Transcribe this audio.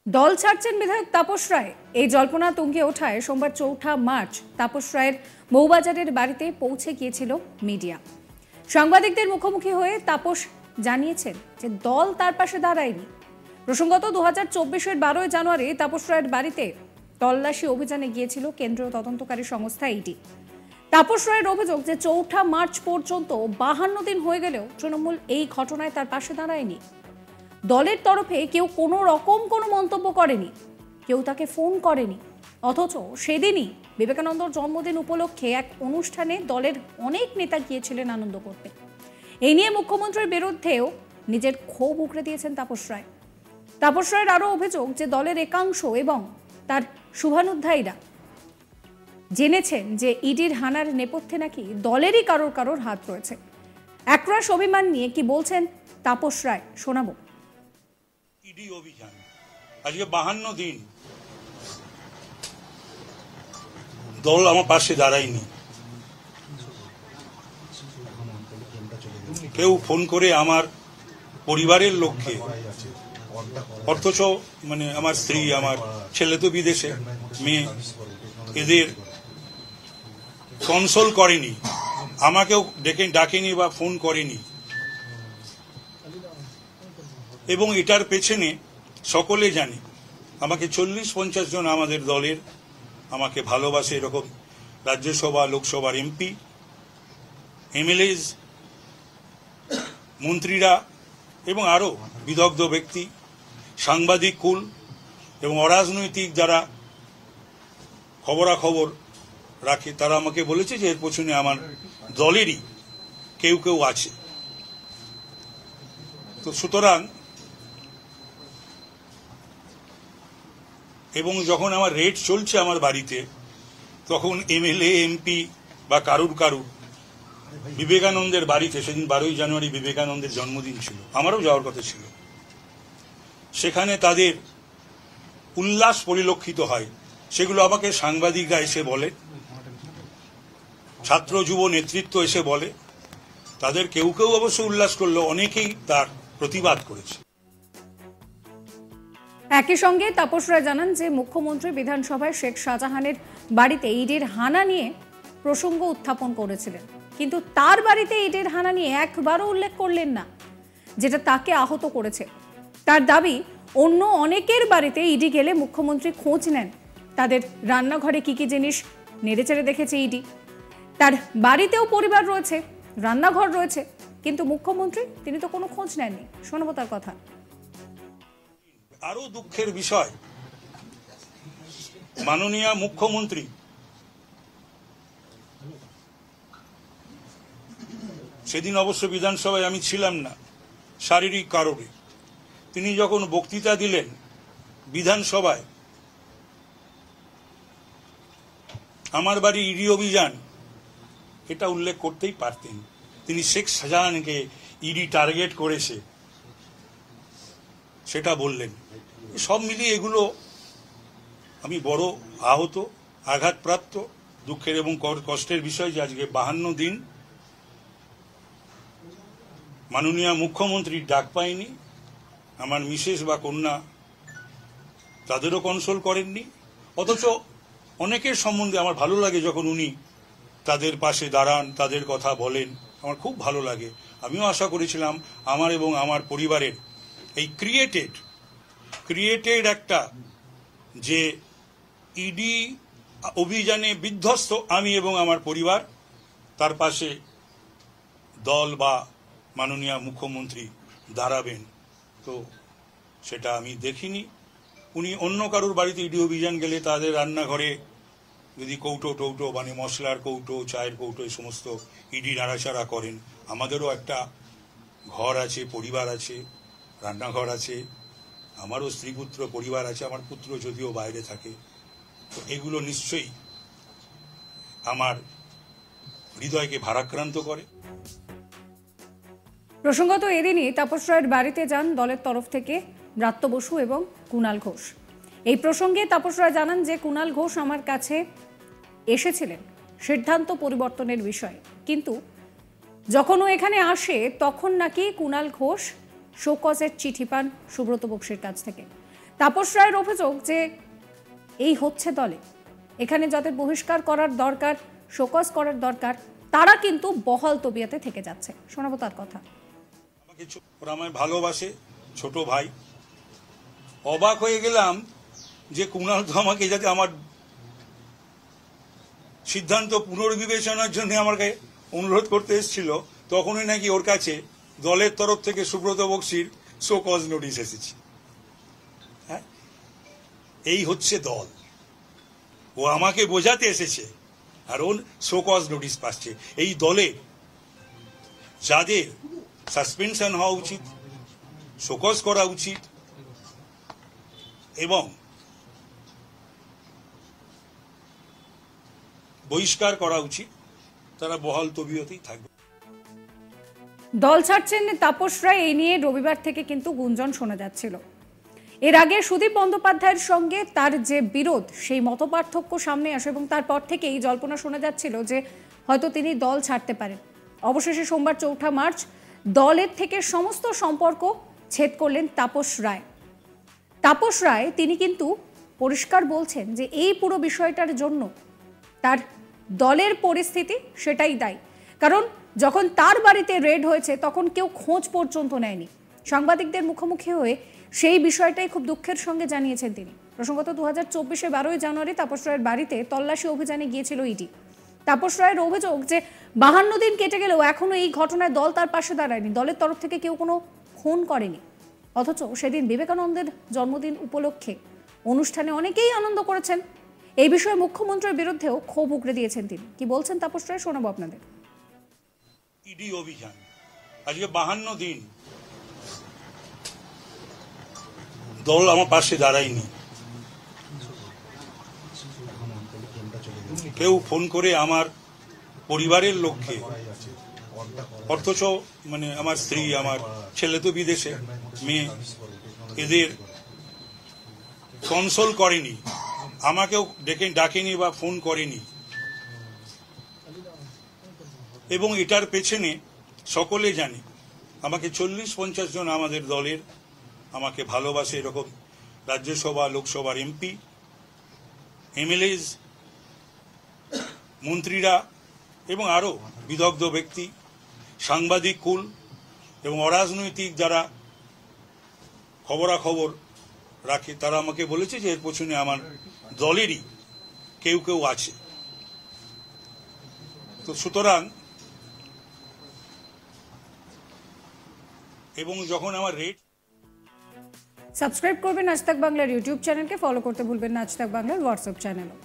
দল ছাড়ছেন বিধায়ক তাপস রায়। এই জল্পনা তুঙ্গে ওঠায় সোমবার ৪ঠা মার্চ তাপস রায়ের মৌবাজারের বাড়িতে পৌঁছে গিয়েছিল মিডিয়া। সাংবাদিকদের মুখোমুখি হয়ে তাপস জানিয়েছেন যে দল তার পাশে দাঁড়ায়নি। প্রসঙ্গত ২০২৪-এর ১২ই জানুয়ারি তাপস রায়ের বাড়িতে তল্লাশি অভিযানে গিয়েছিল কেন্দ্রীয় তদন্তকারী সংস্থা ইডি। তাপস রায়ের অভিযোগ যে ৪ঠা মার্চ পর্যন্ত ৫২ দিন হয়ে গেলেও তৃণমূল এই ঘটনায় তার পাশে দাঁড়ায়নি। দলের তরফে কেউ কোনো রকম কোনো মন্তব্য করেনি, কেউ তাকে ফোন করেনি। অথচ সেদিনই বিবেকানন্দর জন্মদিন উপলক্ষে এক অনুষ্ঠানে দলের অনেক নেতা গিয়েছিলেন আনন্দ করতে। এই নিয়ে মুখ্যমন্ত্রীর বিরুদ্ধেও নিজের ক্ষোভ উগরে দিয়েছেন তাপস রায়। তাপস রায়ের আরও অভিযোগ যে দলের একাংশ এবং তার শুভানুধ্যায়ীরা জেনেছেন যে ইডির হানার নেপথ্যে নাকি দলেরই কারোর হাত রয়েছে। একরাশ অভিমান নিয়ে কি বলছেন তাপস রায় শোনাবো। ইডি অভিযান আজকে ৫২ দিন দল আমার পাশে দাঁড়ায়নি। কেউ ফোন করে আমার পরিবারের লোককে, অথচ আমার স্ত্রী, আমার ছেলে তো বিদেশে, মেয়ে, এদের কনসোল করেনি, আমাকেও ডাকেনি বা ফোন করেনি। এবং এটার পেছনে সকলে জানে আমাকে ৪০-৫০ জন আমাদের দলের আমাকে ভালোবাসে। এরকম রাজ্যসভা, লোকসভার এমপি, এমএলএস, মন্ত্রীরা এবং আরও বিদগ্ধ ব্যক্তি, সাংবাদিক কুল এবং অরাজনৈতিক যারা খবরাখবর রাখে, তারা আমাকে বলেছে যে এর পেছনে আমার দলেরই কেউ কেউ আছে। তো সুতরাং, এবং যখন আমার রেড চলছে আমার বাড়িতে, তখন এমএলএ, এমপি বা কারুর বিবেকানন্দের বাড়িতে, সেদিন ১২ই জানুয়ারি বিবেকানন্দের জন্মদিন ছিল, আমারও যাওয়ার কথা ছিল, সেখানে তাদের উল্লাস পরিলক্ষিত হয়। সেগুলো আমাকে সাংবাদিকরা এসে বলে, ছাত্র যুব নেতৃত্ব এসে বলে। তাদের কেউ কেউ অবশ্য উল্লাস করলো, অনেকেই তার প্রতিবাদ করেছে। একই সঙ্গে তাপস রায় জানান যে মুখ্যমন্ত্রী বিধানসভায় শেখ শাহজাহানের বাড়িতে ইডির হানা নিয়ে প্রসঙ্গ উত্থাপন করেছিলেন, কিন্তু তার বাড়িতে ইডির হানা নিয়ে একবারও উল্লেখ করলেন না, যেটা তাকে আহত করেছে। তার দাবি, অন্য অনেকের বাড়িতে ইডি গেলে মুখ্যমন্ত্রী খোঁজ নেন, তাদের রান্নাঘরে কি কি জিনিস নেড়েচেড়ে দেখেছে ইডি। তার বাড়িতেও পরিবার রয়েছে, রান্নাঘর রয়েছে, কিন্তু মুখ্যমন্ত্রী তিনি তো কোনো খোঁজ নেননি। শোনাবো তার কথা। আরো দুঃখের বিষয়, মাননীয় মুখ্যমন্ত্রী সেদিন অবশ্য বিধানসভায় আমি ছিলাম না, শারীরিক কারণে। তিনি যখন বক্তৃতা দিলেন বিধানসভায়, আমার বাড়ি ইডি অভিযান, এটা উল্লেখ করতেই পারতেন। তিনি শেখ শাহজাহানকে ইডি টার্গেট করেছে সেটা বললেন। সব মিলিয়ে এগুলো আমি বড় আহত, আঘাতপ্রাপ্ত, দুঃখের এবং কষ্টের বিষয় যে আজকে ৫২ দিন মাননীয় মুখ্যমন্ত্রীর ডাক পাইনি। আমার মিসেস বা কন্যা তাদেরও কনসোল করেননি। অথচ অনেকের সম্বন্ধে আমার ভালো লাগে যখন উনি তাদের পাশে দাঁড়ান, তাদের কথা বলেন, আমার খুব ভালো লাগে। আমিও আশা করেছিলাম আমার এবং আমার পরিবারের এই ক্রিয়েটেড একটা যে ইডি অভিযানে বিধ্বস্ত আমি এবং আমার পরিবার, তার পাশে দল বা মাননীয় মুখ্যমন্ত্রী দাঁড়াবেন, তো সেটা আমি দেখিনি। উনি অন্য কারুর বাড়িতে ইডি অভিযান গেলে তাদের রান্নাঘরে যদি কৌটো মশলার কৌটো, চায়ের কৌটো, এই সমস্ত ইডি নাড়াচাড়া করেন। আমাদেরও একটা ঘর আছে, পরিবার আছে, রান্নাঘর আছে, আমারও স্ত্রী পুত্র পরিবার আছে, আমার পুত্র যদিও বাইরে থাকে। তো এগুলো নিশ্চয়ই আমার হৃদয়কে ভারাক্রান্ত করে। প্রসঙ্গত এদিনই তাপস রায়ের বাড়িতে যান দলের তরফ থেকে ব্রাত্য বসু এবং কুণাল ঘোষ। এই প্রসঙ্গে তাপস রায় জানান যে কুণাল ঘোষ আমার কাছে এসেছিলেন সিদ্ধান্ত পরিবর্তনের বিষয়ে, কিন্তু যখন ও এখানে আসে তখন নাকি কুণাল ঘোষ শোকজের চিঠি পান সুব্রত বক্সির কাছ থেকে। তাপস রায়ের অভিযোগ যে এই হচ্ছে দলে, এখানে যাদের বহিষ্কার করার দরকার, শোকজ করার দরকার, তারা কিন্তু বহাল তবিয়তে থেকে যাচ্ছে। শোনাবো তার কথা। ওরা আমায় ভালোবাসে, ছোট ভাই। অবাক হয়ে গেলাম যে কুণাল তো আমাকে যাতে আমার সিদ্ধান্ত পুনর্বিবেচনার জন্য আমাকে অনুরোধ করতে এসেছিল, তখনই নাকি ওর কাছে দলের তরফ থেকে সুব্রত বক্সির শো কজ নোটিশ এসেছে। হ্যাঁ, এই হচ্ছে দল। ও আমাকে বোঝাতে এসেছে আর ওর শো কজ নোটিশ পাচ্ছে। এই দলে যাদের সাসপেনশন হওয়া উচিত, শোকজ করা উচিত এবং বহিষ্কার করা উচিত, তারা বহাল তবিয়তেই থাকবে। দল ছাড়ছেন তাপস রায়, এই নিয়ে রবিবার থেকে কিন্তু গুঞ্জন শোনা যাচ্ছিল। এর আগে সুদীপ বন্দ্যোপাধ্যায়ের সঙ্গে তার যে বিরোধ, সেই মতপার্থক্য সামনে আসে এবং তারপর থেকেই জল্পনা শোনা যাচ্ছিল যে হয়তো তিনি দল ছাড়তে পারেন। অবশেষে সোমবার ৪ঠা মার্চ দলের থেকে সমস্ত সম্পর্ক ছেদ করলেন তাপস রায়। তাপস রায় তিনি কিন্তু পরিষ্কার বলছেন যে এই পুরো বিষয়টার জন্য তার দলের পরিস্থিতি সেটাই দায়ী। কারণ যখন তার বাড়িতে রেড হয়েছে তখন কেউ খোঁজ পর্যন্ত নেয়নি। সাংবাদিকদের মুখোমুখি হয়ে সেই বিষয়টাই খুব দুঃখের সঙ্গে জানিয়েছেন তিনি। প্রসঙ্গত 2024-এর 12ই জানুয়ারি তাপস রায়ের বাড়িতে তল্লাশি অভিযানে গিয়েছিল ইডি। তাপস রায়ের অভিযোগ যে 52 দিন কেটে গেলেও এখনো এই ঘটনায় দল তার পাশে দাঁড়ায়নি, দলের তরফ থেকে কেউ কোনো ফোন করেনি। অথচ সেদিন বিবেকানন্দের জন্মদিন উপলক্ষে অনুষ্ঠানে অনেকেই আনন্দ করেছেন। এই বিষয়ে মুখ্যমন্ত্রীর বিরুদ্ধেও ক্ষোভ উগরে দিয়েছেন তিনি। কি বলছেন তাপস রায়, শোনাবো আপনাদের। ইডি অভিযান আজকে 52 দিন দল আমার পাশে দাঁড়ায়নি। কেউ ফোন করে আমার পরিবারের লোককে, অথচ মানে আমার স্ত্রী, আমার ছেলে তো বিদেশে, মেয়ে, এদের কনসোল করেনি, আমাকেও ডাকেনি বা ফোন করেনি। এবং এটার পেছনে সকলে জানে আমাকে 40-50 জন আমাদের দলের আমাকে ভালোবাসে। এরকম রাজ্যসভা, লোকসভার এমপি, এমএলএজ, মন্ত্রীরা এবং আরও বিদগ্ধ ব্যক্তি, সাংবাদিক কুল এবং অরাজনৈতিক যারা খবরাখবর রাখে, তারা আমাকে বলেছে যে এর পেছনে আমার দলেরই কেউ কেউ আছে। তো সুতরাং এবং যখন আমার রেট সাবস্ক্রাইব করবেন আজ তাক বাংলার ইউটিউব চ্যানেলকে, ফলো করতে ভুলবেন না আজ তাক বাংলার হোয়াটসঅ্যাপ চ্যানেলও।